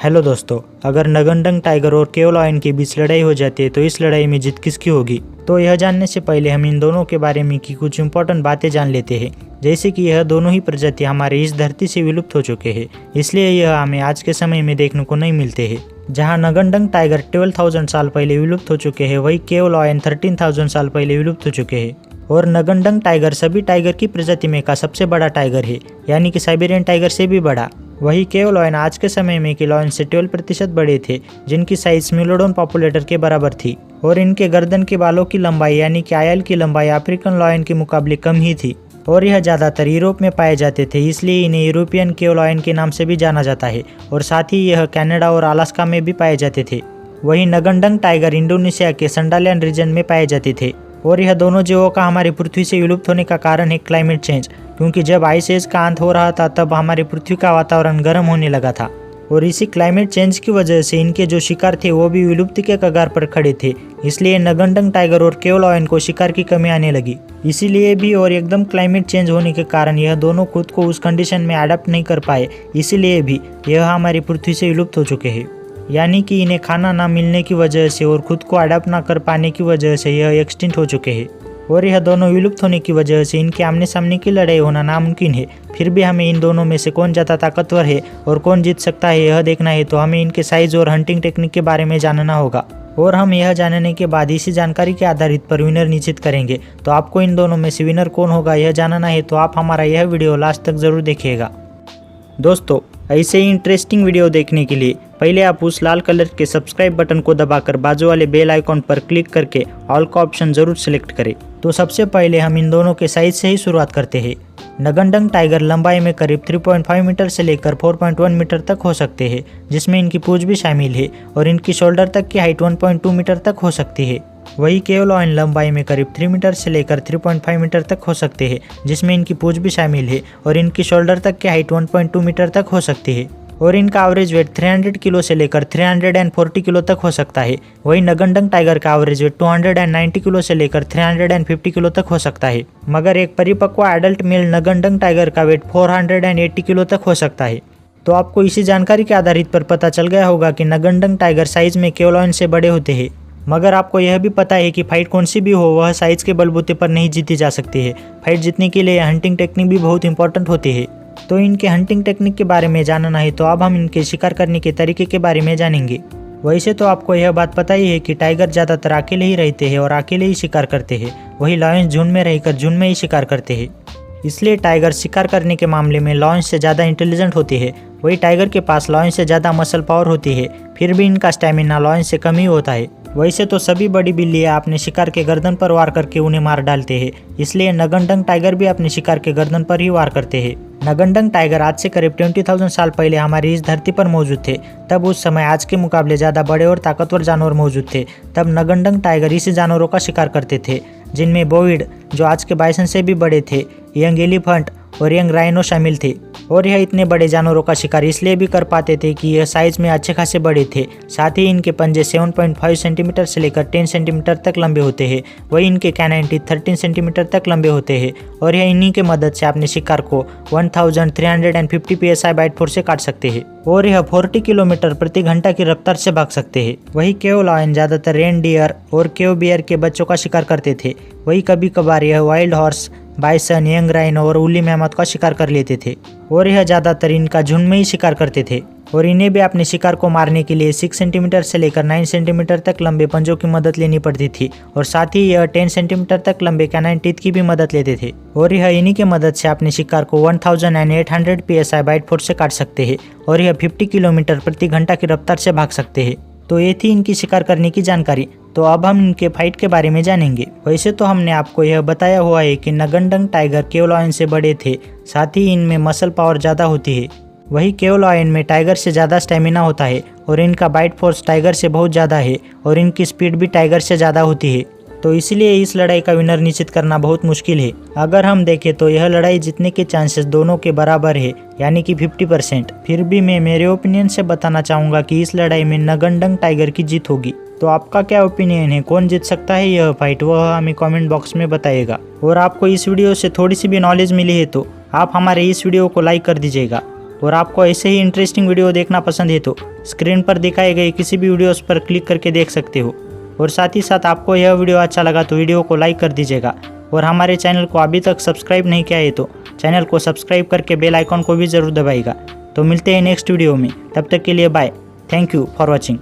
Hello दोस्तों, अगर नगनडंग tiger और केव लॉयन के बीच लड़ाई हो जाती है तो इस लड़ाई में जीत किसकी होगी। तो यह जानने से पहले हम इन दोनों के बारे में की कुछ इंपॉर्टेंट बातें जान लेते हैं। जैसे कि यह दोनों ही प्रजाति हमारे इस धरती से विलुप्त हो चुके हैं, इसलिए यह हमें आज के समय में देखने को नहीं मिलते हैं। जहाँ नगनडंग टाइगर 12,000 साल पहले विलुप्त हो चुके हैं, वही केव लॉयन 13,000 साल पहले विलुप्त हो चुके हैं। और नगनडंग टाइगर सभी टाइगर की प्रजाति में का सबसे बड़ा टाइगर है, यानी कि साइबेरियन टाइगर से भी बड़ा। वही केव लॉयन आज के समय में के लॉयन से 12% बड़े थे, जिनकी साइज स्मिलोडोन पॉपुलेटर के बराबर थी। और इनके गर्दन के बालों की लंबाई यानी कि आयल की लंबाई अफ्रीकन लॉयन के मुकाबले कम ही थी। और यह ज़्यादातर यूरोप में पाए जाते थे, इसलिए इन्हें यूरोपियन केव लॉयन के नाम से भी जाना जाता है। और साथ ही यह कनाडा और अलास्का में भी पाए जाते थे। वही नगनडंग टाइगर इंडोनेशिया के संडालियन रीजन में पाए जाते थे। और यह दोनों जीवों का हमारी पृथ्वी से विलुप्त होने का कारण है क्लाइमेट चेंज, क्योंकि जब आइस एज का अंत हो रहा था तब हमारी पृथ्वी का वातावरण गर्म होने लगा था। और इसी क्लाइमेट चेंज की वजह से इनके जो शिकार थे वो भी विलुप्ति के कगार पर खड़े थे। इसलिए नगनडंग टाइगर और केव लॉयन को शिकार की कमी आने लगी। इसीलिए भी और एकदम क्लाइमेट चेंज होने के कारण यह दोनों खुद को उस कंडीशन में अडेप्ट नहीं कर पाए, इसीलिए भी यह हमारी पृथ्वी से विलुप्त हो चुके हैं। यानी कि इन्हें खाना ना मिलने की वजह से और खुद को अडेप्ट ना कर पाने की वजह से यह एक्सटिंक्ट हो चुके हैं। और यह दोनों विलुप्त होने की वजह से इनके आमने सामने की लड़ाई होना नामुमकिन है। फिर भी हमें इन दोनों में से कौन ज़्यादा ताकतवर है और कौन जीत सकता है यह देखना है, तो हमें इनके साइज और हंटिंग टेक्निक के बारे में जानना होगा। और हम यह जानने के बाद इसी जानकारी के आधारित पर विनर निश्चित करेंगे। तो आपको इन दोनों में से विनर कौन होगा यह जानना है, तो आप हमारा यह वीडियो लास्ट तक जरूर देखिएगा। दोस्तों, ऐसे ही इंटरेस्टिंग वीडियो देखने के लिए पहले आप उस लाल कलर के सब्सक्राइब बटन को दबाकर बाजू वाले बेल आइकॉन पर क्लिक करके ऑल का ऑप्शन जरूर सिलेक्ट करें। तो सबसे पहले हम इन दोनों के साइज से ही शुरुआत करते हैं। नगनडंग टाइगर लंबाई में करीब 3.5 मीटर से लेकर 4.1 मीटर तक हो सकते हैं, जिसमें इनकी पूंछ भी शामिल है। और इनकी शोल्डर तक की हाइट 1.2 मीटर तक हो सकती है। वही केव लॉयन लंबाई में करीब 3 मीटर से लेकर 3.5 मीटर तक हो सकते हैं, जिसमें इनकी पूंछ भी शामिल है। और इनकी शोल्डर तक की हाइट 1.2 मीटर तक हो सकती है। और इनका एवरेज वेट 300 किलो से लेकर 340 किलो तक हो सकता है। वही नगनडंग टाइगर का एवरेज वेट 290 किलो से लेकर 350 किलो तक हो सकता है। मगर एक परिपक्व एडल्ट मेल नगनडंग टाइगर का वेट 480 किलो तक हो सकता है। तो आपको इसी जानकारी के आधारित पर पता चल गया होगा कि नगनडंग टाइगर साइज में केव लॉयन से बड़े होते हैं। मगर आपको यह भी पता है कि फाइट कौन सी भी हो वह साइज के बलबूते पर नहीं जीती जा सकती है। फाइट जीतने के लिए हंटिंग टेक्निक भी बहुत इंपॉर्टेंट होती है। तो इनके हंटिंग टेक्निक के बारे में जानना है, तो अब हम इनके शिकार करने के तरीके के बारे में जानेंगे। वैसे तो आपको यह बात पता ही है कि टाइगर ज़्यादातर अकेले ही रहते हैं और अकेले ही शिकार करते हैं। वही लॉयन झुंड में रहकर झुंड में ही शिकार करते हैं। इसलिए टाइगर शिकार करने के मामले में लॉयन से ज़्यादा इंटेलिजेंट होती है। वही टाइगर के पास लॉयन से ज़्यादा मसल पावर होती है, फिर भी इनका स्टेमिना लॉयन से कम ही होता है। वैसे तो सभी बड़ी बिल्लियाँ अपने शिकार के गर्दन पर वार करके उन्हें मार डालते हैं, इसलिए नगनडंग टाइगर भी अपने शिकार के गर्दन पर ही वार करते हैं। नगनडंग टाइगर आज से करीब 20,000 साल पहले हमारी इस धरती पर मौजूद थे। तब उस समय आज के मुकाबले ज़्यादा बड़े और ताकतवर जानवर मौजूद थे। तब नगनडंग टाइगर इसी जानवरों का शिकार करते थे, जिनमें बोविड जो आज के बाइसन से भी बड़े थे, यंग एलिफेंट और यंग राइनो शामिल थे। और यह इतने बड़े जानवरों का शिकार इसलिए भी कर पाते थे कि यह साइज में अच्छे खासे बड़े थे। साथ ही इनके पंजे 7.5 सेंटीमीटर से लेकर 10 सेंटीमीटर तक लंबे होते हैं। वही इनके कैनाइन टीथ 13 सेंटीमीटर तक लंबे होते हैं। और यह इन्हीं के मदद से अपने शिकार को 1350 psi बाइट फोर्स से काट सकते हैं। और यह 40 किलोमीटर प्रति घंटा की रफ्तार से भाग सकते हैं। वही केव लॉयन ज़्यादातर रेन डियर और केव बियर के बच्चों का शिकार करते थे। वही कभी कभार यह wild horse, bison, young rhino और उली मेहमत का शिकार कर लेते थे। और यह ज़्यादातर इनका झुंड में ही शिकार करते थे। और इन्हें भी अपने शिकार को मारने के लिए 6 सेंटीमीटर से लेकर 9 सेंटीमीटर तक लंबे पंजों की मदद लेनी पड़ती थी। और साथ ही यह 10 सेंटीमीटर तक लंबे कैनाइन टीथ की भी मदद लेते थे। और यह इन्हीं की मदद से अपने शिकार को 1800 psi बाइट फोर्स से काट सकते हैं। और यह 50 किलोमीटर प्रति घंटा की रफ्तार से भाग सकते हैं। तो ये थी इनकी शिकार करने की जानकारी। तो अब हम इनके फाइट के बारे में जानेंगे। वैसे तो हमने आपको यह बताया हुआ है कि नगनडंग टाइगर केव लॉयन से बड़े थे, साथ ही इनमें मसल पावर ज़्यादा होती है। वही केव लॉयन में टाइगर से ज़्यादा स्टेमिना होता है और इनका बाइट फोर्स टाइगर से बहुत ज़्यादा है। और इनकी स्पीड भी टाइगर से ज़्यादा होती है। तो इसलिए इस लड़ाई का विनर निश्चित करना बहुत मुश्किल है। अगर हम देखें तो यह लड़ाई जीतने के चांसेस दोनों के बराबर है, यानी कि 50%। फिर भी मैं मेरे ओपिनियन से बताना चाहूँगा कि इस लड़ाई में नगनडंग टाइगर की जीत होगी। तो आपका क्या ओपिनियन है, कौन जीत सकता है यह फाइट, वह हमें कमेंट बॉक्स में बताइएगा। और आपको इस वीडियो से थोड़ी सी भी नॉलेज मिली है तो आप हमारे इस वीडियो को लाइक कर दीजिएगा। और आपको ऐसे ही इंटरेस्टिंग वीडियो देखना पसंद है तो स्क्रीन पर दिखाए गए किसी भी वीडियोस पर क्लिक करके देख सकते हो। और साथ ही साथ आपको यह वीडियो अच्छा लगा तो वीडियो को लाइक कर दीजिएगा, और हमारे चैनल को अभी तक सब्सक्राइब नहीं किया है तो चैनल को सब्सक्राइब करके बेल आइकॉन को भी ज़रूर दबाइएगा। तो मिलते हैं नेक्स्ट वीडियो में, तब तक के लिए bye. Thank you for watching.